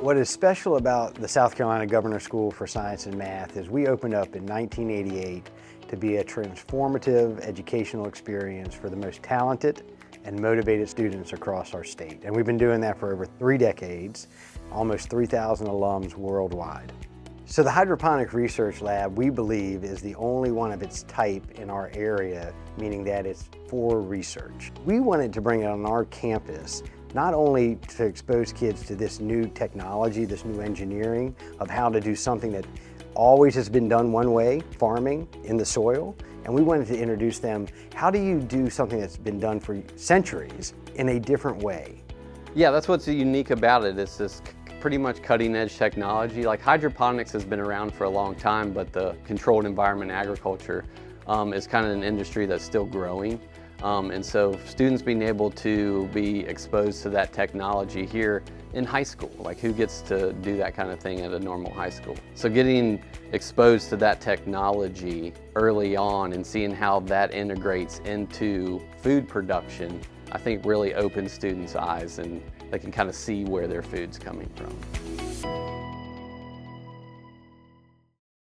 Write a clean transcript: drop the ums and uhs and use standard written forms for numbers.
What is special about the South Carolina Governor School for Science and Math is we opened up in 1988 to be a transformative educational experience for the most talented and motivated students across our state. And we've been doing that for over 3 decades, almost 3,000 alums worldwide. So the Hydroponics Research Lab, we believe, is the only one of its type in our area, meaning that it's for research. We wanted to bring it on our campus, not only to expose kids to this new technology, this new engineering of how to do something that always has been done one way, farming in the soil, and we wanted to introduce them, how do you do something that's been done for centuries in a different way? Yeah, that's what's unique about it. It's this pretty much cutting edge technology. Like hydroponics has been around for a long time, but the controlled environment agriculture is kind of an industry that's still growing. And so students being able to be exposed to that technology here in high school, like who gets to do that kind of thing at a normal high school? So getting exposed to that technology early on and seeing how that integrates into food production, I think really opens students' eyes and they can kind of see where their food's coming from.